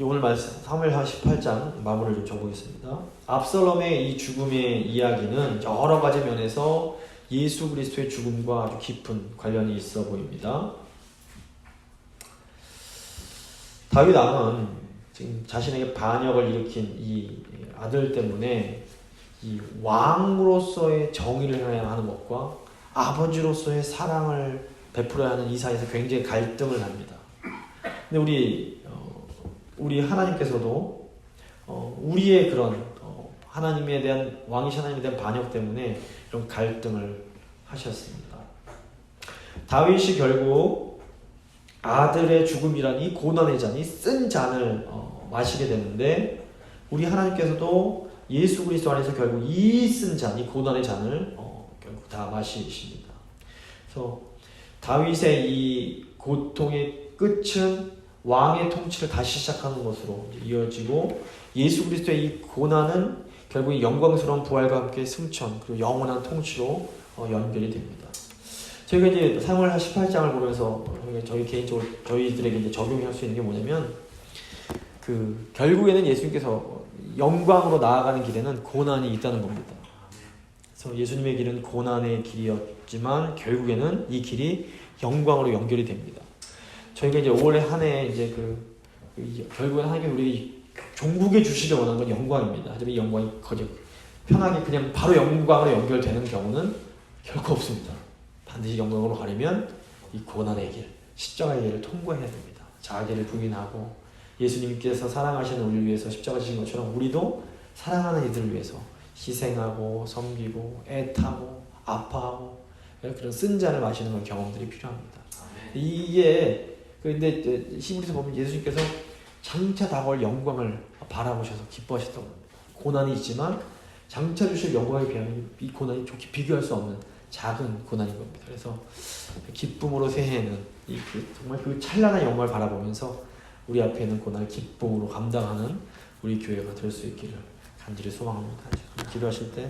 오늘 말씀 사무엘하 18장 마무리를 좀 줘보겠습니다. 압살롬의 이 죽음의 이야기는 여러 가지 면에서 예수 그리스도의 죽음과 아주 깊은 관련이 있어 보입니다. 다윗 왕은 지금 자신에게 반역을 일으킨 이 아들 때문에 이 왕으로서의 정의를 행해야 하는 것과 아버지로서의 사랑을 베풀어야 하는 이 사이에서 굉장히 갈등을 합니다. 근데 우리 하나님께서도 우리의 그런 하나님에 대한 왕이신 하나님에 대한 반역 때문에 이런 갈등을 하셨습니다. 다윗이 결국 아들의 죽음이란 이 고난의 잔, 이 쓴 잔을 마시게 되는데 우리 하나님께서도 예수 그리스도 안에서 결국 이 쓴 잔, 이 고난의 잔을 결국 다 마시십니다. 그래서 다윗의 이 고통의 끝은 왕의 통치를 다시 시작하는 것으로 이어지고 예수 그리스도의 이 고난은 결국 영광스러운 부활과 함께 승천 그리고 영원한 통치로 연결이 됩니다. 저희가 이제 사무엘하 18장을 보면서 저희 개인적으로 저희들에게 이제 적용할 수 있는 게 뭐냐면 결국에는 예수님께서 영광으로 나아가는 길에는 고난이 있다는 겁니다. 그래서 예수님의 길은 고난의 길이었지만 결국에는 이 길이 영광으로 연결이 됩니다. 저희가 이제 올해 한 해 이제 결국에는 하나님께서 우리 종국에 주시길 원하는 건 영광입니다. 하지만 이 영광이 거저 편하게 그냥 바로 영광으로 연결되는 경우는 결코 없습니다. 반드시 영광으로 가려면 이 고난의 길, 십자가의 길을 통과해야 됩니다. 자기를 부인하고 예수님께서 사랑하시는 우리를 위해서 십자가 지신 것처럼 우리도 사랑하는 이들을 위해서 희생하고 섬기고 애타고 아파하고 그런 쓴 잔을 마시는 그런 경험들이 필요합니다. 이게 근데 히브리서 보면 예수님께서 장차 다가올 영광을 바라보셔서 기뻐하셨던 겁니다. 고난이 있지만 장차 주실 영광에 비하면 이 고난이 좋게 비교할 수 없는 작은 고난인 겁니다. 그래서 기쁨으로 새해에는 정말 그 찬란한 영광을 바라보면서 우리 앞에 있는 고난을 기쁨으로 감당하는 우리 교회가 될 수 있기를 간절히 소망합니다. 기도하실 때